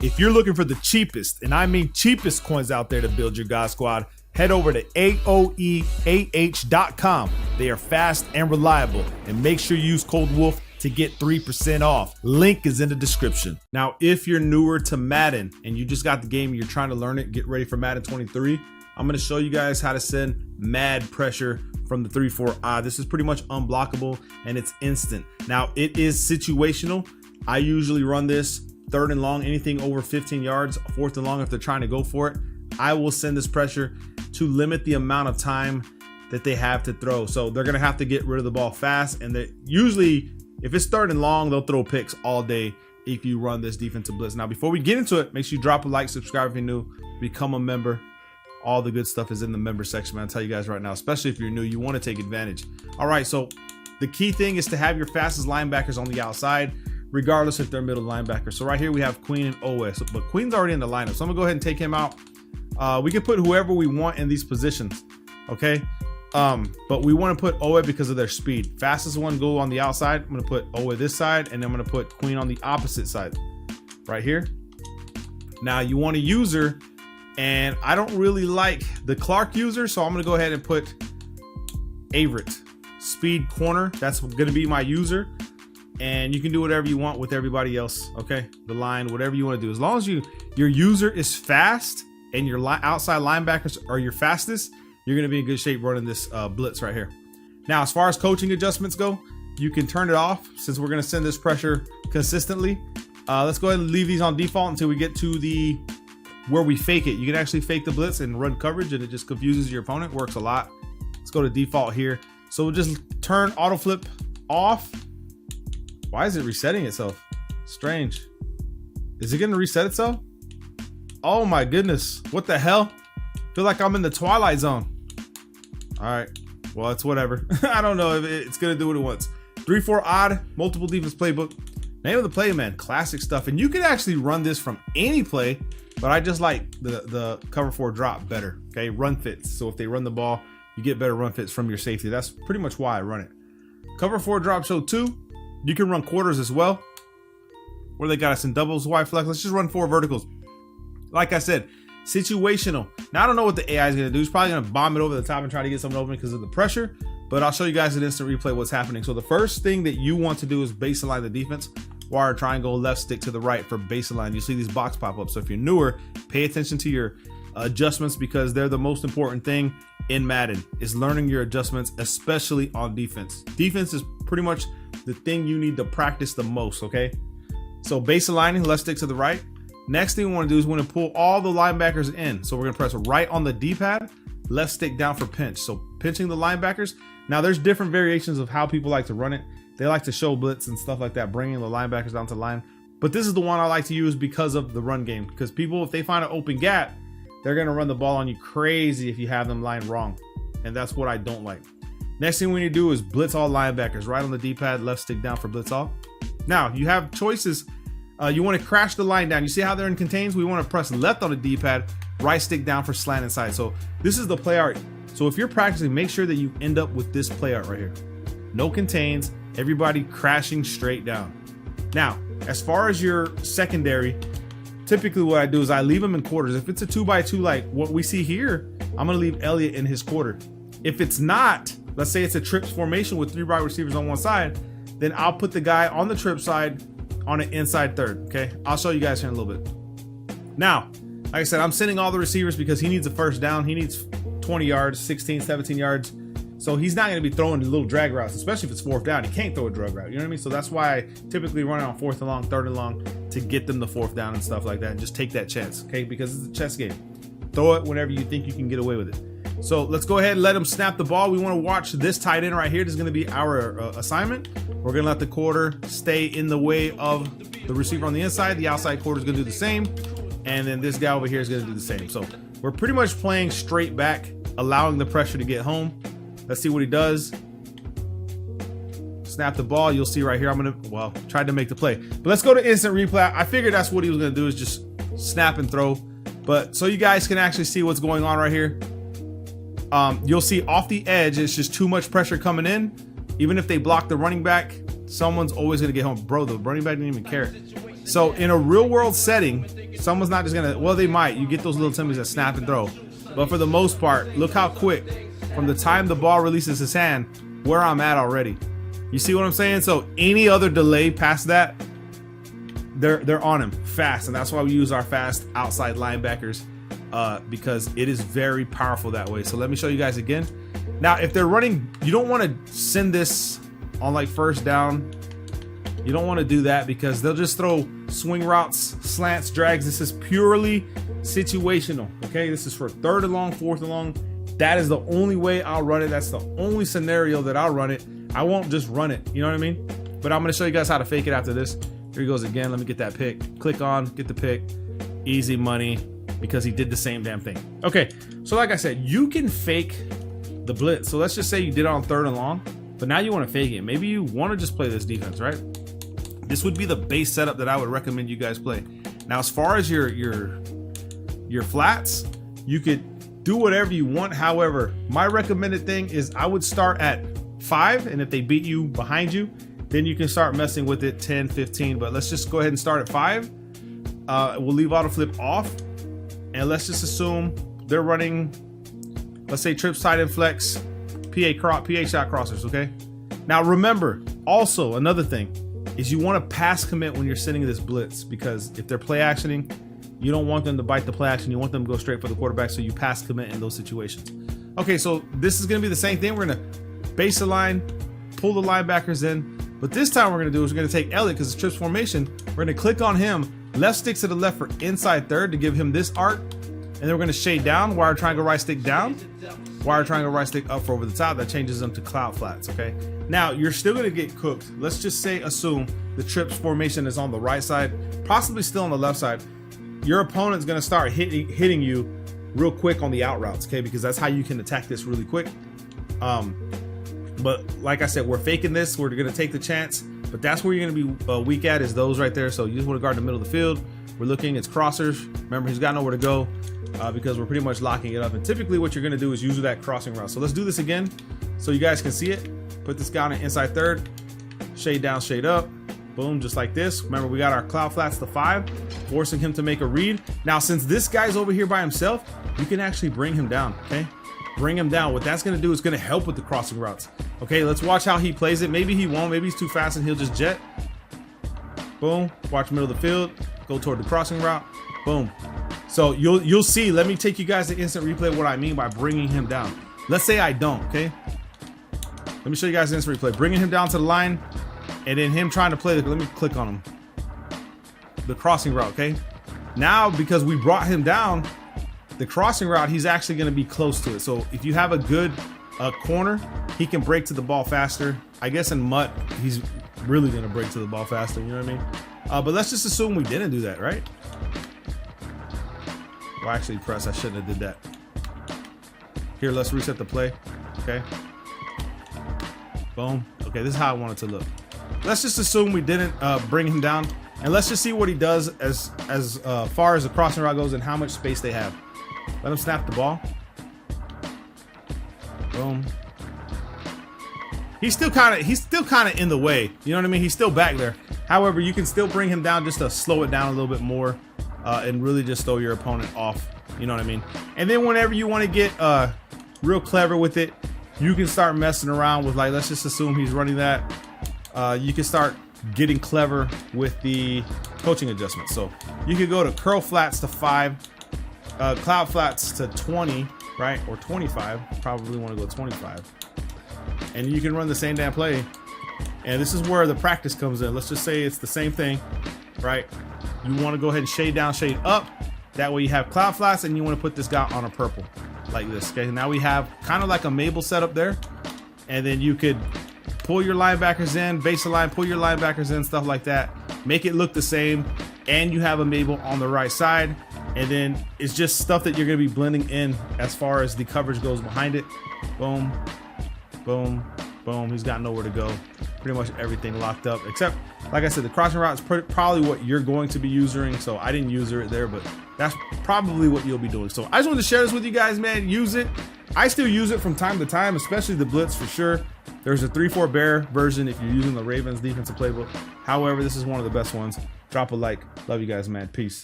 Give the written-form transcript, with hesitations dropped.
If you're looking for the cheapest, and I mean cheapest coins out there to build your God Squad, head over to AOEAH.com. They are fast and reliable, and make sure you use code WOLF to get 3% off. Link is in the description. Now, if you're newer to Madden and you just got the game and you're trying to learn it, get ready for Madden 23. I'm going to show you guys how to send mad pressure from the 3-4 odd. This is pretty much unblockable and it's instant. Now, it is situational. I usually run this 3rd and long, anything over 15 yards, 4th and long if they're trying to go for it. I will send this pressure to limit the amount of time that they have to throw. So they're going to have to get rid of the ball fast. And they usually, if it's 3rd and long, they'll throw picks all day if you run this defensive blitz. Now, before we get into it, make sure you drop a like, subscribe if you're new, become a member. All the good stuff is in the member section, man. I'll tell you guys right now, especially if you're new, you want to take advantage. All right, so the key thing is to have your fastest linebackers on the outside, regardless if they're middle linebackers. So right here we have Queen and OS, but Queen's already in the lineup. So I'm gonna go ahead and take him out. We can put whoever we want in these positions, okay? But we want to put Owe because of their speed. Fastest one go on the outside. I'm gonna put Owe this side, and I'm gonna put Queen on the opposite side, right here. Now you want a user, and I don't really like the Clark user, so I'm gonna go ahead and put Averett, speed corner. That's gonna be my user. And you can do whatever you want with everybody else, okay? The line, whatever you want to do. As long as your user is fast and your outside linebackers are your fastest, you're going to be in good shape running this blitz right here. Now, as far as coaching adjustments go, you can turn it off since we're going to send this pressure consistently. Let's go ahead and leave these on default until we get to where we fake it. You can actually fake the blitz and run coverage, and it just confuses your opponent. Works a lot. Let's go to default here. So we'll just turn auto flip off. Why is it resetting itself? Strange. Is it going to reset itself? Oh my goodness. What the hell? Feel like I'm in the Twilight Zone. All right. Well, it's whatever. I don't know if it's going to do what it wants. 3-4 odd, multiple defense playbook. Name of the play, man. Classic stuff. And you can actually run this from any play, but I just like the cover 4 drop better. Okay. Run fits. So if they run the ball, you get better run fits from your safety. That's pretty much why I run it. Cover 4 drop show 2. You can run quarters as well. Where they got us in doubles, Y flex. Let's just run 4 verticals. Like I said, situational. Now, I don't know what the AI is going to do. It's probably going to bomb it over the top and try to get something open because of the pressure. But I'll show you guys an instant replay what's happening. So the first thing that you want to do is base align the defense. Wire triangle, left stick to the right for base align. You see these box pop up. So if you're newer, pay attention to your adjustments because they're the most important thing in Madden is learning your adjustments, especially on defense. Defense is pretty much the thing you need to practice the most, okay? So base aligning, left stick to the right. Next thing we want to do is we want to pull all the linebackers in. So we're going to press right on the D-pad, left stick down for pinch. So pinching the linebackers. Now there's different variations of how people like to run it. They like to show blitz and stuff like that, bringing the linebackers down to the line. But this is the one I like to use because of the run game. Because people, if they find an open gap, they're going to run the ball on you crazy if you have them lined wrong. And that's what I don't like. Next thing we need to do is blitz all linebackers. Right on the D-pad, left stick down for blitz all. Now, you have choices. You want to crash the line down. You see how they're in contains? We want to press left on the D-pad, right stick down for slant inside. So this is the play art. So if you're practicing, make sure that you end up with this play art right here. No contains, everybody crashing straight down. Now, as far as your secondary, typically what I do is I leave them in quarters. If it's a 2x2 like what we see here, I'm going to leave Elliott in his quarter. If it's not, let's say it's a trips formation with 3 wide receivers on one side, then I'll put the guy on the trip side on an inside third, okay? I'll show you guys here in a little bit. Now, like I said, I'm sending all the receivers because he needs a first down. He needs 20 yards, 16, 17 yards. So he's not going to be throwing the little drag routes, especially if it's 4th down. He can't throw a drag route, you know what I mean? So that's why I typically run it on 4th and long, 3rd and long to get them the 4th down and stuff like that. And just take that chance, okay? Because it's a chess game. Throw it whenever you think you can get away with it. So let's go ahead and let him snap the ball. We want to watch this tight end right here. This is going to be our assignment. We're going to let the quarter stay in the way of the receiver on the inside. The outside quarter is going to do the same. And then this guy over here is going to do the same. So we're pretty much playing straight back, allowing the pressure to get home. Let's see what he does. Snap the ball. You'll see right here. I'm going to, well, tried to make the play. But let's go to instant replay. I figured that's what he was going to do is just snap and throw. But so you guys can actually see what's going on right here. You'll see off the edge, it's just too much pressure coming in. Even if they block the running back, someone's always going to get home. Bro, the running back didn't even care. So in a real world setting, someone's not just gonna, well, they might. You get those little Timmies that snap and throw. But for the most part, look how quick, from the time the ball releases his hand, where I'm at already. You see what I'm saying? So any other delay past that, they're on him fast. And that's why we use our fast outside linebackers, because it is very powerful that way. So let me show you guys again. Now, if they're running, you don't want to send this on like first down. You don't want to do that because they'll just throw swing routes, slants, drags. This is purely situational, okay? This is for 3rd and long, 4th and long. That is the only way I'll run it. That's the only scenario that I'll run it. I won't just run it, you know what I mean? But I'm gonna show you guys how to fake it after this. Here he goes again. Let me get that pick. Click on, get the pick. Easy money, because he did the same damn thing. Okay, so like I said, you can fake the blitz. So let's just say you did it on 3rd and long, but now you want to fake it. Maybe you want to just play this defense, right? This would be the base setup that I would recommend you guys play. Now, as far as your flats, you could do whatever you want. However, my recommended thing is I would start at 5, and if they beat you behind you, then you can start messing with it 10, 15. But let's just go ahead and start at 5. We'll leave auto flip off, and let's just assume they're running, let's say trips, tight end, flex, PA shot crossers. Okay. Now remember, also another thing is you want to pass commit when you're sending this blitz, because if they're play actioning, you don't want them to bite the play action. You want them to go straight for the quarterback, so you pass commit in those situations. Okay, so this is going to be the same thing. We're going to base the line, pull the linebackers in, but this time we're going to do is we're going to take Elliott, because it's trips formation. We're going to click on him, left stick to the left for inside 3rd to give him this arc, and then we're going to shade down, wire triangle right stick down, wire triangle right stick up for over the top. That changes them to cloud flats, okay? Now, you're still going to get cooked. Let's just say, assume the trips formation is on the right side, possibly still on the left side. Your opponent's going to start hitting you real quick on the out routes, okay? Because that's how you can attack this really quick. But like I said, we're faking this. We're going to take the chance, but that's where you're going to be weak at, is those right there. So you just want to guard the middle of the field. We're looking, it's crossers. Remember, he's got nowhere to go, because we're pretty much locking it up. And typically what you're going to do is use that crossing route. So let's do this again so you guys can see it. Put this guy on the inside 3rd, shade down, shade up, boom, just like this. Remember, we got our cloud flats to 5, forcing him to make a read. Now, since this guy's over here by himself, you can actually bring him down, okay? Bring him down. What that's going to do is going to help with the crossing routes. Okay, let's watch how he plays it. Maybe he won't. Maybe he's too fast and he'll just jet. Boom, watch middle of the field, go toward the crossing route, boom. So you'll see. Let me take you guys to instant replay what I mean by bringing him down. Let's say I don't, okay? Let me show you guys the instant replay. Bringing him down to the line, and then him trying to play let me click on him. The crossing route, okay? Now, because we brought him down, the crossing route, he's actually going to be close to it. So if you have a good corner, he can break to the ball faster. I guess in Mutt, he's really going to break to the ball faster, you know what I mean? But let's just assume we didn't do that, right? Well, actually, press, I shouldn't have did that. Here, let's reset the play, okay? Boom. Okay, this is how I want it to look. Let's just assume we didn't bring him down, and let's just see what he does as far as the crossing route goes and how much space they have. Let him snap the ball. Boom. He's still kind of in the way. You know what I mean? He's still back there. However, you can still bring him down just to slow it down a little bit more, and really just throw your opponent off. You know what I mean? And then whenever you want to get real clever with it, you can start messing around with, like, let's just assume he's running that. You can start getting clever with the coaching adjustments. So you could go to curl flats to 5, cloud flats to 20, right? Or 25. Probably want to go 25. And you can run the same damn play. And this is where the practice comes in. Let's just say it's the same thing, right? You want to go ahead and shade down, shade up. That way you have cloud flats, and you want to put this guy on a purple like this. Okay, now we have kind of like a Mabel setup there, and then you could pull your linebackers in, base the line, pull your linebackers in, stuff like that. Make it look the same, and you have a Mabel on the right side, and then it's just stuff that you're going to be blending in as far as the coverage goes behind it. Boom, boom, boom. He's got nowhere to go. Pretty much everything locked up, except, like I said, the crossing route is probably what you're going to be using. So I didn't use it there, but that's probably what you'll be doing. So I just wanted to share this with you guys, man. Use it. I still use it from time to time, especially the blitz for sure. There's a 3-4 bear version if you're using the Ravens defensive playbook. However, this is one of the best ones. drop a like. Love you guys, man. Peace.